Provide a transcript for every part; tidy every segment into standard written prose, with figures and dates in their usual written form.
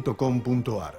www.radionacional.com.ar.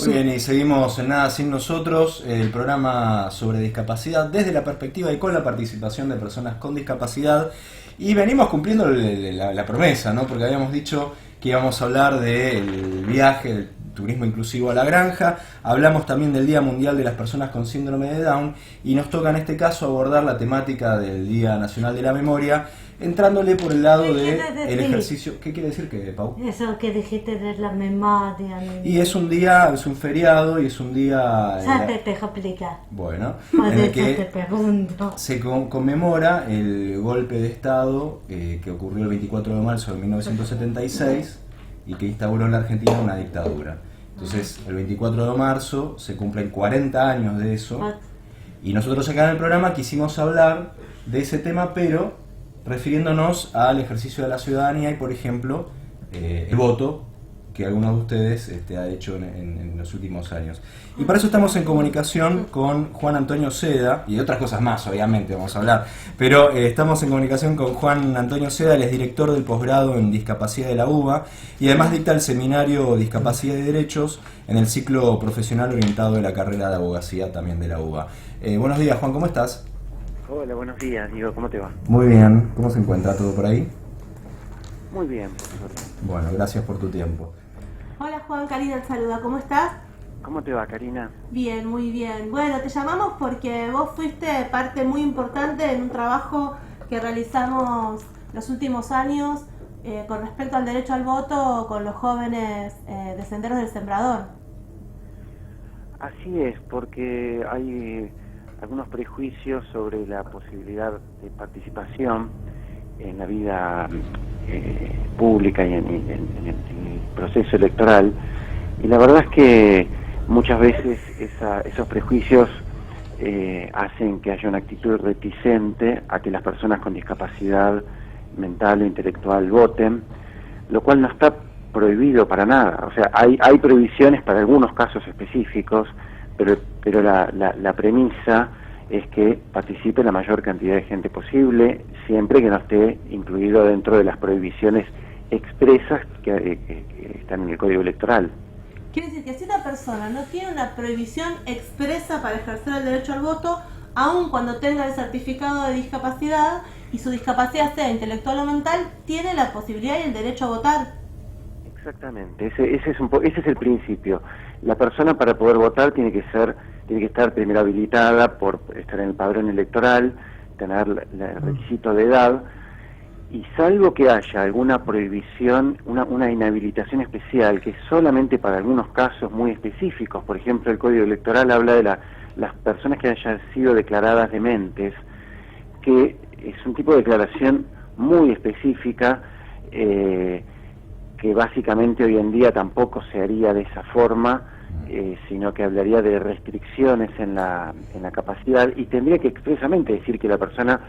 Muy bien, y seguimos en Nada Sin Nosotros, el programa sobre discapacidad desde la perspectiva y con la participación de personas con discapacidad. Y venimos cumpliendo la promesa, ¿no? Porque habíamos dicho que íbamos a hablar del viaje, del turismo inclusivo a la granja. Hablamos también del Día Mundial de las Personas con Síndrome de Down y nos toca en este caso abordar la temática del Día Nacional de la Memoria, entrándole por el lado del ejercicio. ¿Qué quiere decir, Pau? Eso que dijiste de la memoria. Y es un día, es un feriado y es un día... Ya te dejo explicar. Bueno, en el que te pregunto. se conmemora el golpe de Estado que ocurrió el 24 de marzo de 1976 y que instauró en la Argentina una dictadura. Entonces, el 24 de marzo se cumplen 40 años de eso y nosotros acá en el programa quisimos hablar de ese tema, pero refiriéndonos al ejercicio de la ciudadanía y, por ejemplo, el voto que algunos de ustedes ha hecho en los últimos años. Y para eso estamos en comunicación con Juan Antonio Seda, y de otras cosas más, obviamente, vamos a hablar, pero estamos en comunicación con Juan Antonio Seda, él es director del posgrado en Discapacidad de la UBA, y además dicta el seminario Discapacidad y Derechos en el ciclo profesional orientado de la carrera de abogacía también de la UBA. Buenos días, Juan, ¿cómo estás? Hola, buenos días, Diego, ¿cómo te va? Muy bien, ¿cómo se encuentra todo por ahí? Muy bien, por suerte. Bueno, gracias por tu tiempo. Hola Juan, Karina te saluda, ¿cómo estás? ¿Cómo te va, Karina? Bien, muy bien. Bueno, te llamamos porque vos fuiste parte muy importante en un trabajo que realizamos los últimos años con respecto al derecho al voto con los jóvenes de Senderos del Sembrador. Así es, porque hay algunos prejuicios sobre la posibilidad de participación en la vida pública y en el proceso electoral, y la verdad es que muchas veces esos prejuicios hacen que haya una actitud reticente a que las personas con discapacidad mental o intelectual voten, lo cual no está prohibido para nada. O sea, hay prohibiciones para algunos casos específicos, pero la premisa es que participe la mayor cantidad de gente posible, siempre que no esté incluido dentro de las prohibiciones expresas que están en el Código Electoral. Quiere decir que si una persona no tiene una prohibición expresa para ejercer el derecho al voto, aun cuando tenga el certificado de discapacidad y su discapacidad sea intelectual o mental, tiene la posibilidad y el derecho a votar. Exactamente, ese es el principio. La persona, para poder votar, tiene que estar primero habilitada por estar en el padrón electoral, tener el requisito de edad, y salvo que haya alguna prohibición, una inhabilitación especial, que es solamente para algunos casos muy específicos. Por ejemplo, el Código Electoral habla de las personas que hayan sido declaradas dementes, que es un tipo de declaración muy específica, que básicamente hoy en día tampoco se haría de esa forma, sino que hablaría de restricciones en la capacidad, y tendría que expresamente decir que la persona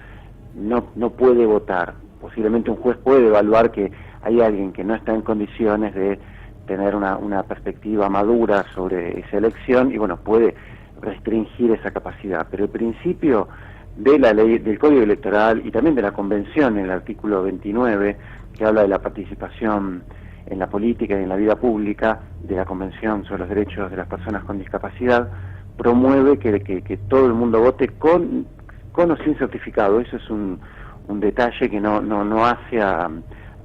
no puede votar. Posiblemente un juez puede evaluar que hay alguien que no está en condiciones de tener una perspectiva madura sobre esa elección, y bueno, puede restringir esa capacidad. Pero el principio de la ley, del Código Electoral y también de la Convención, en el artículo 29, que habla de la participación en la política y en la vida pública, de la Convención sobre los Derechos de las Personas con Discapacidad, promueve que todo el mundo vote con o sin certificado. Eso es un detalle que no hace a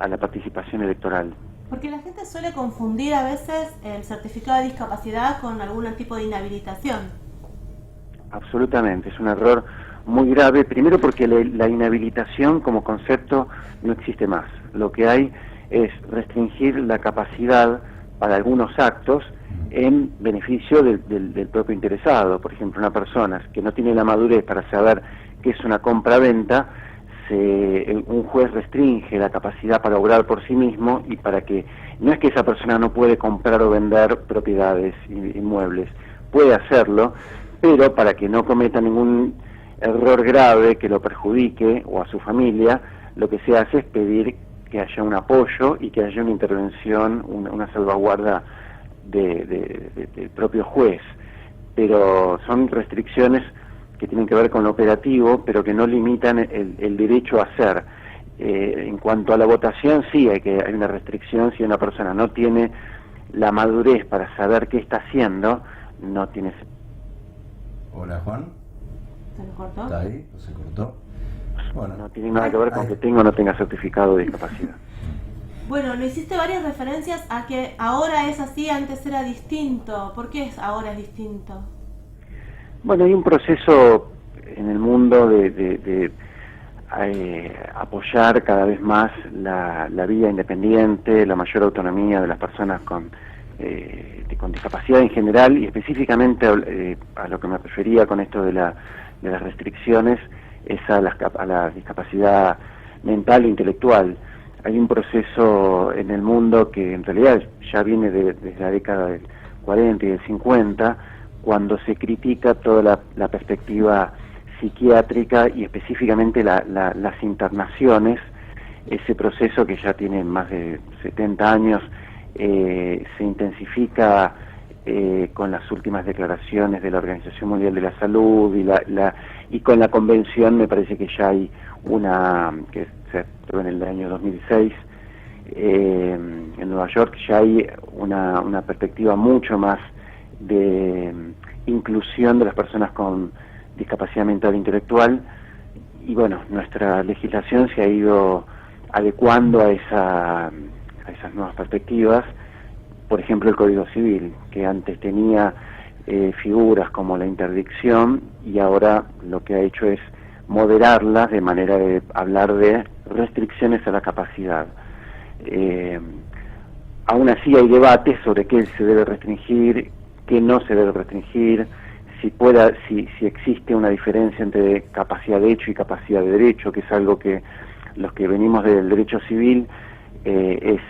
la participación electoral. Porque la gente suele confundir a veces el certificado de discapacidad con algún tipo de inhabilitación. Absolutamente, es un error muy grave. Primero porque la inhabilitación como concepto no existe más. Lo que hay es restringir la capacidad para algunos actos en beneficio del propio interesado. Por ejemplo, una persona que no tiene la madurez para saber qué es una compra-venta, un juez restringe la capacidad para obrar por sí mismo, y para que no es que esa persona no puede comprar o vender propiedades inmuebles, puede hacerlo, pero para que no cometa ningún error grave que lo perjudique o a su familia, lo que se hace es pedir que haya un apoyo y que haya una intervención, una salvaguarda del propio juez. pero son restricciones que tienen que ver con lo operativo, pero que no limitan el derecho a hacer. En cuanto a la votación, sí hay una restricción. Si una persona no tiene la madurez para saber qué está haciendo, no tiene... Hola, Juan. ¿Se lo cortó? ¿Está ahí o se cortó? Bueno, No tiene nada que ver con que tenga o no tenga certificado de discapacidad. Bueno, le hiciste varias referencias a que ahora es así, antes era distinto. ¿Por qué ahora es distinto? Bueno, hay un proceso en el mundo de apoyar cada vez más la vida independiente, la mayor autonomía de las personas con discapacidad en general, y específicamente a lo que me refería con esto de las restricciones es a la discapacidad mental e intelectual. Hay un proceso en el mundo que en realidad ya viene desde la década del 40 y del 50, cuando se critica toda la perspectiva psiquiátrica y específicamente las internaciones. Ese proceso, que ya tiene más de 70 años, se intensifica con las últimas declaraciones de la Organización Mundial de la Salud y con la convención. Me parece que ya hay una, que se aprobó en el año 2006, en Nueva York, ya hay una perspectiva mucho más de inclusión de las personas con discapacidad mental e intelectual, y bueno, nuestra legislación se ha ido adecuando a esas nuevas perspectivas. Por ejemplo, el Código Civil, que antes tenía figuras como la interdicción, y ahora lo que ha hecho es moderarlas de manera de hablar de restricciones a la capacidad. Aún así hay debates sobre qué se debe restringir, qué no se debe restringir, si existe una diferencia entre capacidad de hecho y capacidad de derecho, que es algo que los que venimos del derecho civil es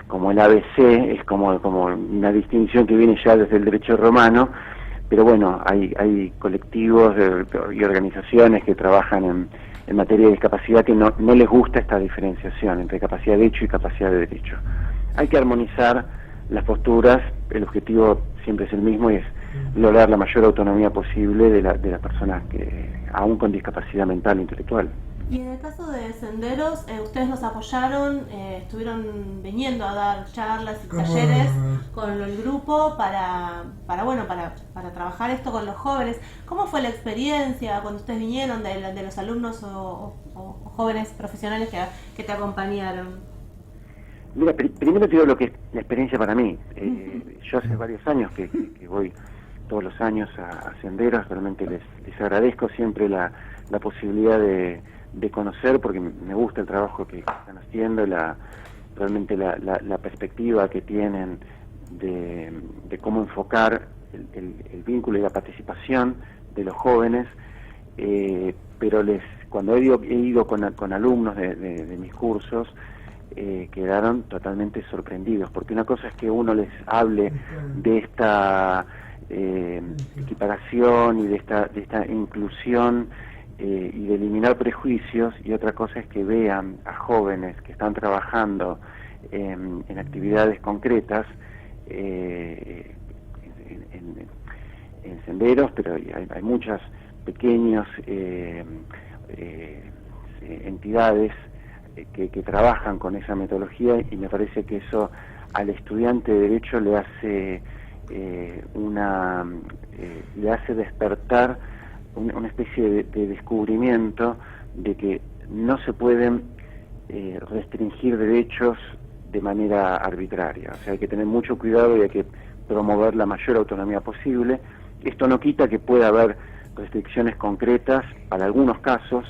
como el ABC, es como una distinción que viene ya desde el derecho romano. Pero bueno, hay colectivos y organizaciones que trabajan en materia de discapacidad que no les gusta esta diferenciación entre capacidad de hecho y capacidad de derecho. Hay que armonizar las posturas. El objetivo siempre es el mismo, y es lograr la mayor autonomía posible de las personas que aún con discapacidad mental e intelectual. Y en el caso de Senderos, ustedes nos apoyaron, estuvieron viniendo a dar charlas y talleres con el grupo para trabajar esto con los jóvenes. ¿Cómo fue la experiencia cuando ustedes vinieron de los alumnos o jóvenes profesionales que te acompañaron? Mira, primero te digo lo que es la experiencia para mí. Yo hace varios años que voy todos los años a Senderos. Realmente les agradezco siempre la posibilidad de conocer, porque me gusta el trabajo que están haciendo, realmente la perspectiva que tienen de cómo enfocar el vínculo y la participación de los jóvenes. Pero cuando he ido con alumnos de mis cursos, quedaron totalmente sorprendidos, porque una cosa es que uno les hable de esta equiparación y de esta inclusión y de eliminar prejuicios, y otra cosa es que vean a jóvenes que están trabajando en actividades concretas en Senderos, pero hay muchas pequeñas entidades que trabajan con esa metodología, y me parece que eso al estudiante de Derecho le hace despertar una especie de descubrimiento de que no se pueden restringir derechos de manera arbitraria. O sea, hay que tener mucho cuidado y hay que promover la mayor autonomía posible. Esto no quita que pueda haber restricciones concretas para algunos casos,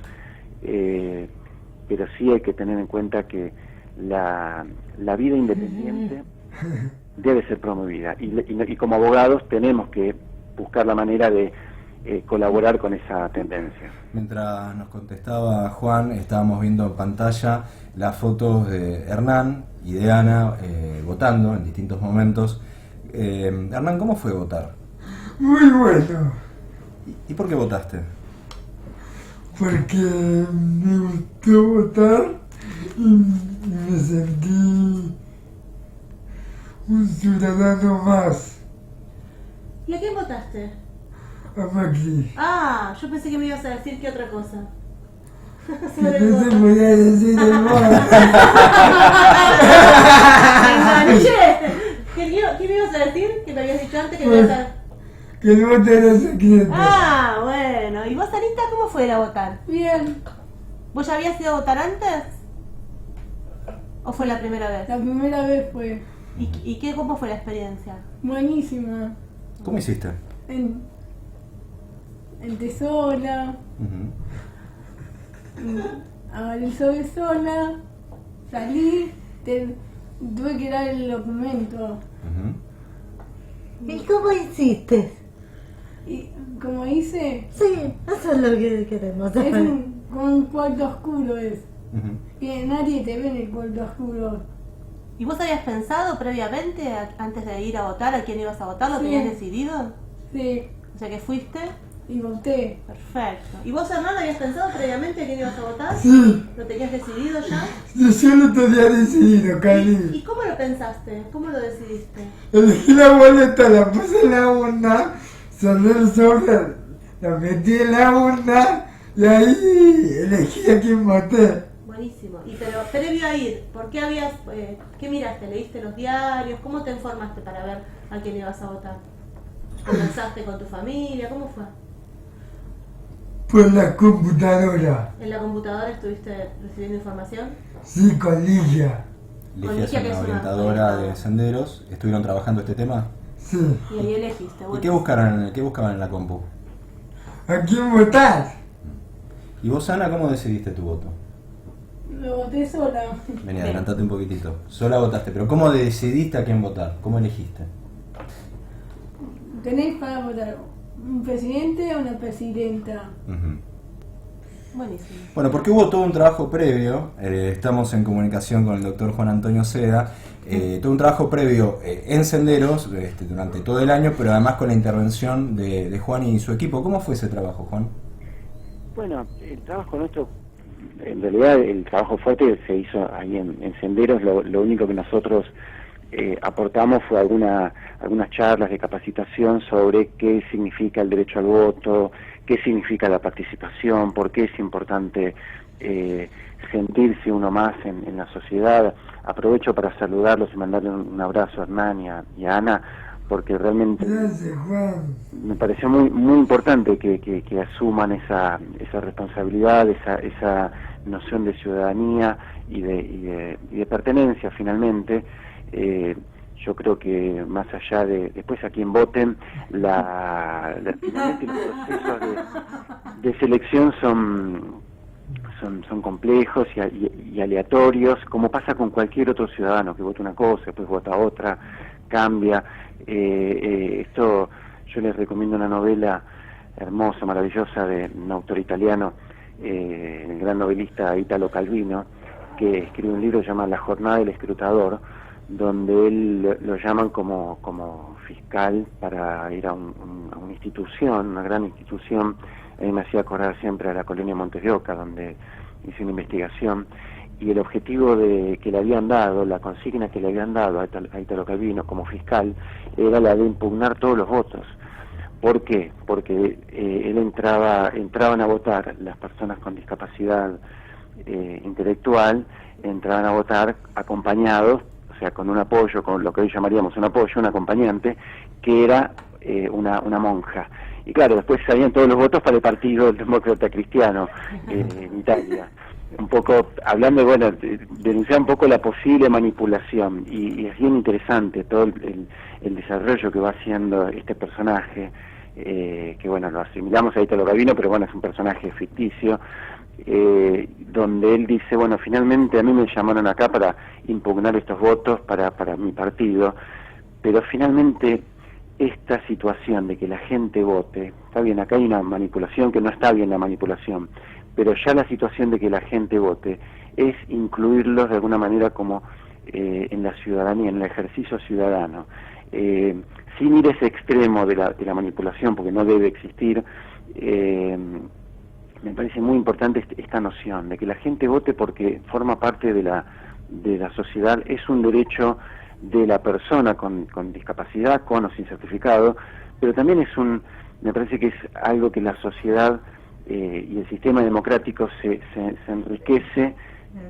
pero sí hay que tener en cuenta que la vida independiente debe ser promovida, y como abogados tenemos que buscar la manera de colaborar con esa tendencia. Mientras nos contestaba Juan, estábamos viendo en pantalla las fotos de Hernán y de Ana votando en distintos momentos. Hernán, ¿cómo fue votar? Muy bueno. ¿Y por qué votaste? Porque me gustó votar y me sentí un ciudadano más. ¿Y a quién votaste? a Macri. Ah, yo pensé que me ibas a decir qué otra cosa. Si no se podía decir el modo. Me enganché. ¿Qué me ibas a decir? ¿Que me habías dicho antes que me ibas a... Que el voto era secreto. Ah, bueno. ¿Y vos, Anita, cómo fue ir a votar? Bien, ¿Vos ya habías ido a votar antes? ¿O fue la primera vez? la primera vez fue ¿Y cómo fue la experiencia? buenísima. ¿Cómo hiciste? Entré sola, Ujú. agarré el sobre sola, salí, tuve que dar el documento. Ujú. ¿Y cómo hiciste? Y como hice, Sí, eso es lo que queremos es como un cuarto oscuro es. Ujú. Que nadie te ve en el cuarto oscuro. ¿Y vos habías pensado previamente, antes de ir a votar, a quién ibas a votar? ¿Lo Sí. tenías decidido? Sí, O sea que fuiste. y voté. Perfecto. ¿Y vos, Hernán, habías pensado previamente a quién ibas a votar? Sí, ¿Lo tenías decidido ya? yo lo tenía decidido, Cari. ¿Y cómo lo pensaste? ¿Cómo lo decidiste? Elegí la boleta, la puse en la urna, cerré el sobre, la metí en la urna y ahí elegí a quién voté. Buenísimo. Y pero previo a ir, ¿por qué habías, qué miraste? ¿Leíste los diarios? ¿Cómo te informaste para ver a quién ibas a votar? ¿Conversaste con tu familia? ¿Cómo fue? Por la computadora, ¿En la computadora estuviste recibiendo información? sí, con Ligia, Ligia es Ligia, que una es una orientadora orientadora. de senderos. ¿Estuvieron trabajando este tema? sí. Y ahí elegiste. ¿Y Bueno. qué buscaban en la compu? ¿A quién votar? ¿Y vos, Ana, cómo decidiste tu voto? Lo voté sola. Vení, Bien. adelantate un poquitito. Sola votaste, pero ¿cómo decidiste a quién votar? ¿Cómo elegiste? Tenés para votar un presidente o una presidenta. Ujú. Buenísimo. Bueno, porque hubo todo un trabajo previo, estamos en comunicación con el doctor Juan Antonio Seda, todo un trabajo previo en Senderos durante todo el año, pero además con la intervención de Juan y su equipo. ¿Cómo fue ese trabajo, Juan? Bueno, el trabajo nuestro, en realidad el trabajo fuerte se hizo ahí en Senderos. Lo único que nosotros aportamos fue algunas charlas de capacitación sobre qué significa el derecho al voto, qué significa la participación, por qué es importante sentirse uno más en la sociedad. Aprovecho para saludarlos y mandarle un abrazo a Hernán y a Ana, porque realmente Gracias, Juan. me pareció muy importante que asuman esa responsabilidad, esa noción de ciudadanía y de pertenencia finalmente. Yo creo que más allá de después a quien voten, finalmente los procesos de selección son complejos y aleatorios, como pasa con cualquier otro ciudadano que vota una cosa, después vota otra, cambia. Esto yo les recomiendo una novela hermosa, maravillosa de un autor italiano, el gran novelista Italo Calvino, que escribe un libro llamado La jornada del escrutador, donde él lo llaman como fiscal para ir a una institución, una gran institución. A mí me hacía acordar siempre a la colonia Montes de Oca, donde hice una investigación, y el objetivo que le habían dado, la consigna que le habían dado a Italo Calvino como fiscal, era la de impugnar todos los votos. ¿Por qué? Porque él entraban a votar las personas con discapacidad intelectual, entraban a votar acompañados, o sea, con un apoyo, con lo que hoy llamaríamos un apoyo, un acompañante, que era una monja. Y claro, después salían todos los votos para el Partido Demócrata Cristiano en Italia. Un poco, hablando, bueno, denunciar un poco la posible manipulación, y es bien interesante todo el desarrollo que va haciendo este personaje, que bueno, lo asimilamos a Italo Calvino, pero bueno, es un personaje ficticio, donde él dice, bueno, finalmente a mí me llamaron acá para impugnar estos votos para mi partido, pero finalmente esta situación de que la gente vote, está bien, acá hay una manipulación, que no está bien la manipulación, pero ya la situación de que la gente vote es incluirlos de alguna manera como en la ciudadanía, en el ejercicio ciudadano, sin ir a ese extremo de la manipulación, porque no debe existir. Me parece muy importante esta noción de que la gente vote porque forma parte de la sociedad, es un derecho de la persona con discapacidad, con o sin certificado, pero también es me parece que es algo que la sociedad y el sistema democrático se enriquece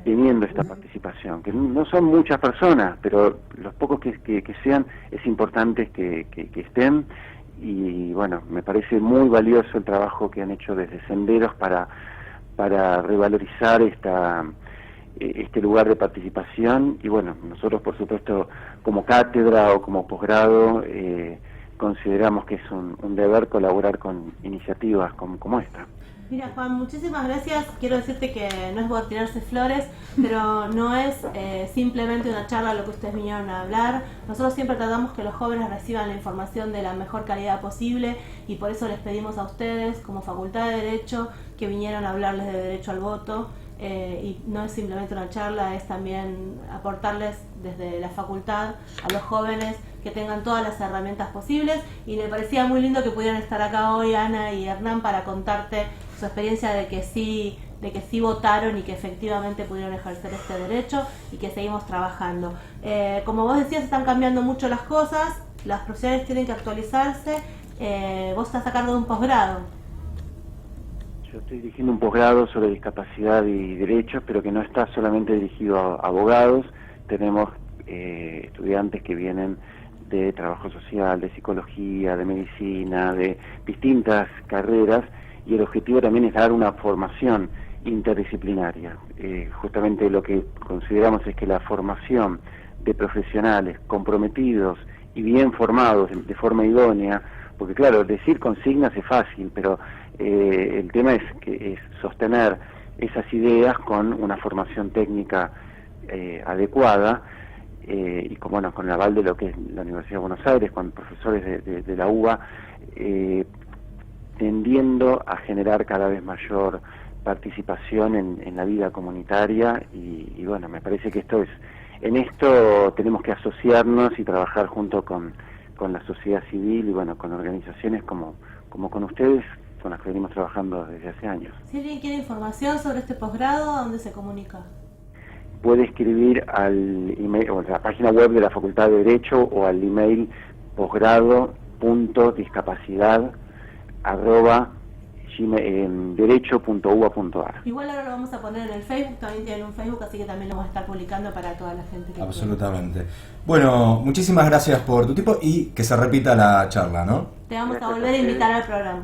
teniendo esta participación, que no son muchas personas, pero los pocos que sean, es importante que estén. Y bueno, me parece muy valioso el trabajo que han hecho desde Senderos para revalorizar este lugar de participación. Y bueno, nosotros por supuesto como cátedra o como posgrado consideramos que es un deber colaborar con iniciativas como esta. Mira, Juan, muchísimas gracias. Quiero decirte que no es por tirarse flores, pero no es simplemente una charla lo que ustedes vinieron a hablar. Nosotros siempre tratamos que los jóvenes reciban la información de la mejor calidad posible y por eso les pedimos a ustedes, como Facultad de Derecho, que vinieran a hablarles de derecho al voto. Y no es simplemente una charla, es también aportarles desde la facultad a los jóvenes que tengan todas las herramientas posibles, y me parecía muy lindo que pudieran estar acá hoy Ana y Hernán para contarte su experiencia de que sí votaron y que efectivamente pudieron ejercer este derecho y que seguimos trabajando. Como vos decías, están cambiando mucho las cosas, las profesiones tienen que actualizarse. Vos estás a cargo de un posgrado. Yo estoy dirigiendo un posgrado sobre discapacidad y derechos, pero que no está solamente dirigido a abogados. Tenemos estudiantes que vienen de trabajo social, de psicología, de medicina, de distintas carreras, y el objetivo también es dar una formación interdisciplinaria. Justamente lo que consideramos es que la formación de profesionales comprometidos y bien formados de forma idónea, porque claro, decir consignas es fácil, pero el tema es sostener esas ideas con una formación técnica adecuada, y con el aval de lo que es la Universidad de Buenos Aires, con profesores de la UBA, tendiendo a generar cada vez mayor participación en la vida comunitaria. Y bueno, me parece que en esto tenemos que asociarnos y trabajar junto con la sociedad civil y bueno, con organizaciones como con ustedes, con las que venimos trabajando desde hace años. Si alguien quiere información sobre este posgrado, ¿a dónde se comunica? Puede escribir al email, o a la página web de la Facultad de Derecho, o al email posgrado.discapacidad@derecho.uba.ar. Igual ahora lo vamos a poner en el Facebook, también tienen un Facebook, así que también lo vamos a estar publicando para toda la gente que Absolutamente. Bueno, muchísimas gracias por tu tiempo y que se repita la charla, ¿no? Te vamos a volver a invitar al programa.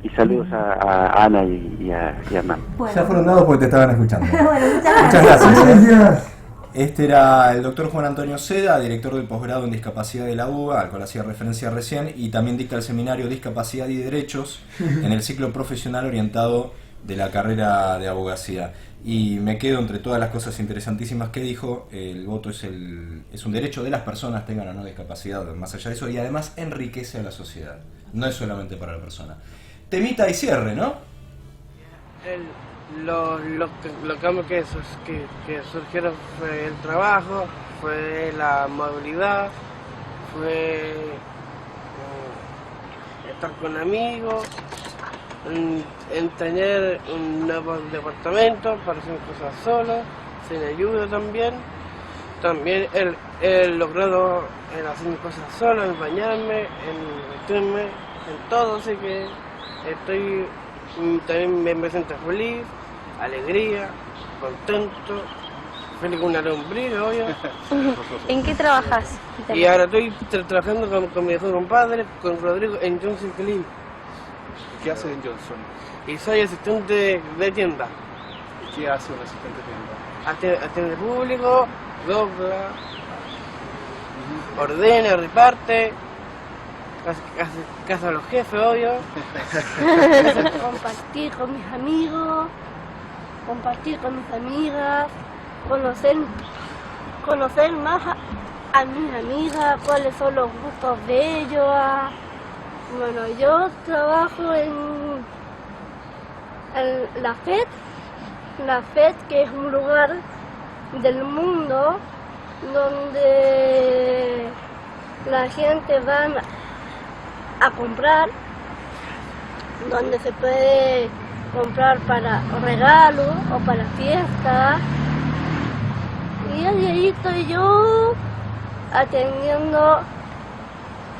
Y saludos a Ana y a Hernán. Bueno. Ya fueron dados porque te estaban escuchando. Bueno, Muchas gracias. Gracias. Este era el doctor Juan Antonio Seda, director del posgrado en discapacidad de la UBA, al cual hacía referencia recién, y también dicta el seminario Discapacidad y Derechos en el ciclo profesional orientado de la carrera de abogacía. Y me quedo entre todas las cosas interesantísimas que dijo: el voto es un derecho de las personas, tengan o no discapacidad, más allá de eso, y además enriquece a la sociedad, no es solamente para la persona. Temita y cierre, ¿no? Los cambios que surgieron fue el trabajo, fue la movilidad, fue estar con amigos, en tener un nuevo departamento para hacer cosas solos, sin ayuda también. También he logrado hacer mis cosas solo, en bañarme, en vestirme, en todo, así que también me siento feliz, alegría, contento, feliz con una lombriz, obvio. ¿En qué trabajas? Y ahora estoy trabajando con mi mejor compadre, con Rodrigo, en Johnson Clean. ¿Qué haces en Johnson? Y soy asistente de tienda. ¿Y qué hace un asistente de tienda? Atiende público, dobla, ordena, reparte, casa a los jefes, obvio. Compartir con mis amigos, compartir con mis amigas, conocer más a mis amigas, cuáles son los gustos de ellos. Bueno, yo trabajo en la FED, que es un lugar del mundo donde la gente va a comprar, donde se puede comprar para regalos o para fiestas. Y ahí estoy yo atendiendo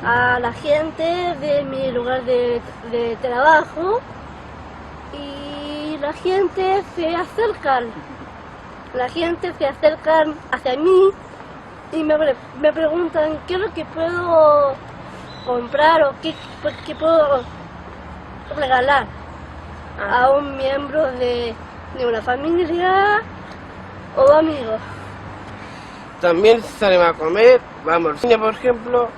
a la gente de mi lugar de trabajo y la gente se acercan hacia mí y me preguntan qué es lo que puedo comprar o qué puedo regalar a un miembro de una familia o amigos. También salimos a comer, vamos al cine por ejemplo,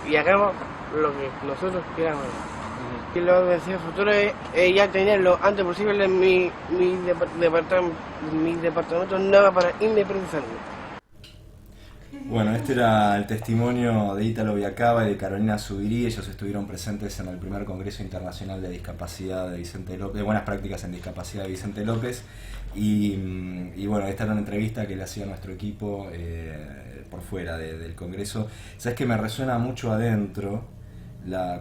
y hagamos lo que nosotros queramos. Y lo que deseo futuro es ya tener lo antes posible mi departamento nuevo para independizarme. Bueno, este era el testimonio de Ítalo Viacaba y de Carolina Zubirí. Ellos estuvieron presentes en el primer Congreso Internacional de Discapacidad de Vicente López, de Buenas Prácticas en Discapacidad de Vicente López. Y bueno, esta era una entrevista que le hacía nuestro equipo por fuera del Congreso. ¿Sabes que me resuena mucho adentro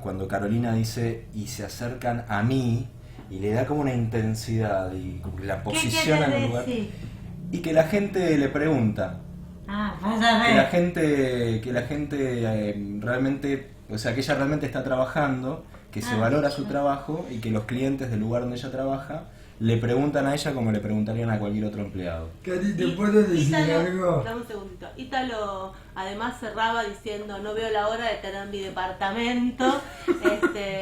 cuando Carolina dice y se acercan a mí y le da como una intensidad y como que la posiciona en el lugar? Y que la gente le pregunta. Que la gente realmente, o sea, que ella realmente está trabajando, que se valora su trabajo y que los clientes del lugar donde ella trabaja le preguntan a ella como le preguntarían a cualquier otro empleado. Cari, ¿te puedo decir algo? Dame un segundito. Ítalo además cerraba diciendo: no veo la hora de tener mi departamento.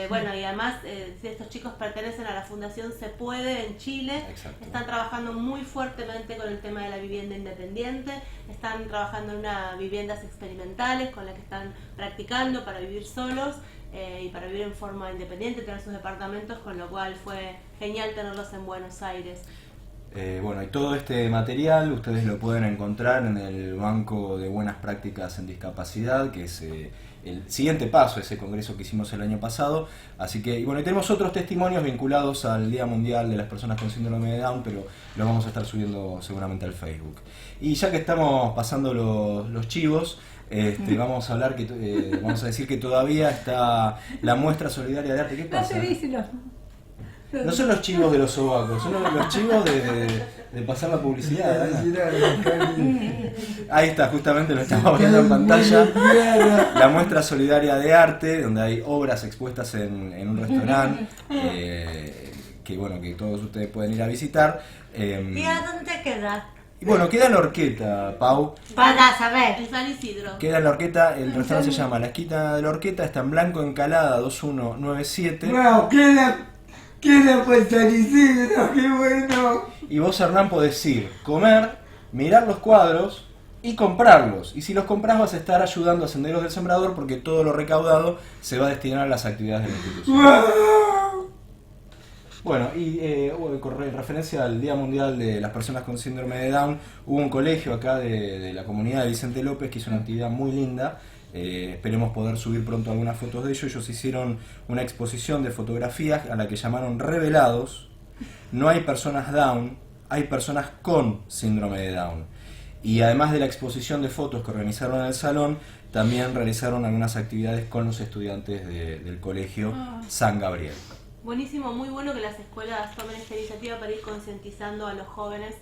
Bueno, y además estos chicos pertenecen a la Fundación Se Puede en Chile. Exacto. Están trabajando muy fuertemente con el tema de la vivienda independiente. Están trabajando en unas viviendas experimentales con las que están practicando para vivir solos. Y para vivir en forma independiente, tener sus departamentos, con lo cual fue genial tenerlos en Buenos Aires. Bueno, y todo este material ustedes lo pueden encontrar en el Banco de Buenas Prácticas en Discapacidad, que es el siguiente paso de ese congreso que hicimos el año pasado. Así que, y bueno, y tenemos otros testimonios vinculados al Día Mundial de las Personas con Síndrome de Down, pero los vamos a estar subiendo seguramente al Facebook. Y ya que estamos pasando los chivos, vamos a hablar vamos a decir que todavía está la muestra solidaria de arte. ¿Qué pasa? No son los chivos de los sobacos, son los chivos de pasar la publicidad. Ahí está, justamente lo estamos viendo en pantalla. La muestra solidaria de arte, donde hay obras expuestas en un restaurante, que bueno, que todos ustedes pueden ir a visitar. ¿Y a dónde queda? Y bueno, queda en la Horqueta, Pau. Para saber. En San Isidro. Queda en la Horqueta, el restaurante se llama La Esquina de la Horqueta, está en Blanco Encalada 2197. ¡Wow! Queda por San Isidro, qué bueno. Y vos, Hernán, podés ir, comer, mirar los cuadros y comprarlos. Y si los compras vas a estar ayudando a Senderos del Sembrador, porque todo lo recaudado se va a destinar a las actividades de la institución. ¡Wow! Bueno, y con referencia al Día Mundial de las Personas con Síndrome de Down, hubo un colegio acá de la comunidad de Vicente López que hizo una actividad muy linda. Esperemos poder subir pronto algunas fotos de ellos. Ellos hicieron una exposición de fotografías a la que llamaron Revelados. No hay personas Down, hay personas con síndrome de Down. Y además de la exposición de fotos que organizaron en el salón, también realizaron algunas actividades con los estudiantes del colegio San Gabriel. Buenísimo, muy bueno que las escuelas tomen esta iniciativa para ir concientizando a los jóvenes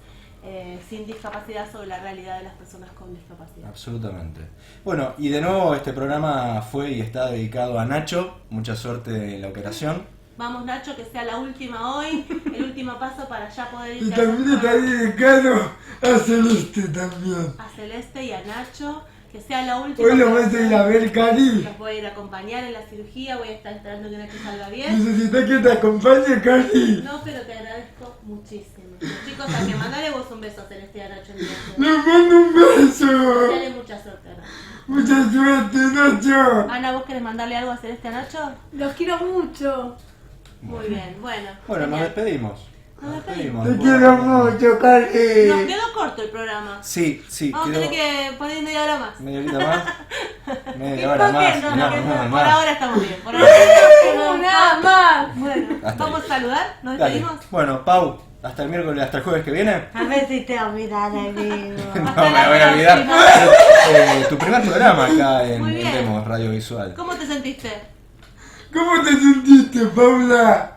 sin discapacidad sobre la realidad de las personas con discapacidad. Absolutamente. Bueno, y de nuevo este programa fue y está dedicado a Nacho. Mucha suerte en la operación. Vamos, Nacho, que sea la última hoy, el último paso para ya poder ir Y también está dedicado a Celeste también. a Celeste y a Nacho. Que sea la última. Hoy lo vas a ir a ver, Cari. Los voy a ir a acompañar en la cirugía, voy a estar esperando que Nacho salga bien. Necesitas que te acompañe, Cari. No, pero te agradezco muchísimo. Chicos, también mandale vos un beso a Celeste y a Nacho. Le mando un beso. Dale mucha suerte a Nacho. Mucha suerte, Nacho. Ana, ¿vos querés mandarle algo a Celeste y a Nacho? Los quiero mucho. Muy bien, bueno. Bueno, nos genial. despedimos. Nos despedimos. Te quiero mucho, Cari. Nos quedó corto el programa. Sí, Vamos a quedó tener que poner media hora más. media horita más. Media hora más. Por más. ahora estamos bien. Por ahora No, nada más. Bueno, Hasta vamos a saludar. Nos Dale. despedimos. Bueno, Pau, hasta el miércoles, hasta el jueves que viene. A ver si te olvidas de mí. No Hasta me la voy a olvidar. próxima. Tu primer programa acá en Muy bien. Demos Radio Visual. ¿Cómo te sentiste? ¿Cómo te sentiste, Paula?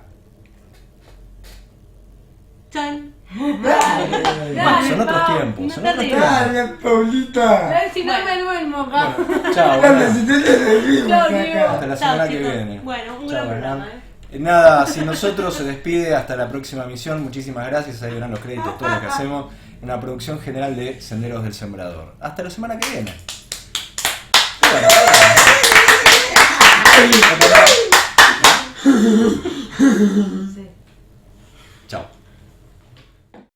Chan. Bueno, son otros tiempos. Son otros tiempos. Dale, Paulita. Si no me duermo acá. Bueno, chao. Dale, si te seguimos Chao, acá. Diego. Hasta la Chao, semana que chicos. viene. Bueno, un Chao, gran Hernán. programa, Nada, si nosotros se despide hasta la próxima misión, muchísimas gracias, ahí verán los créditos, todo lo que hacemos, una producción general de Senderos del Sembrador. Hasta la semana que viene. Bueno,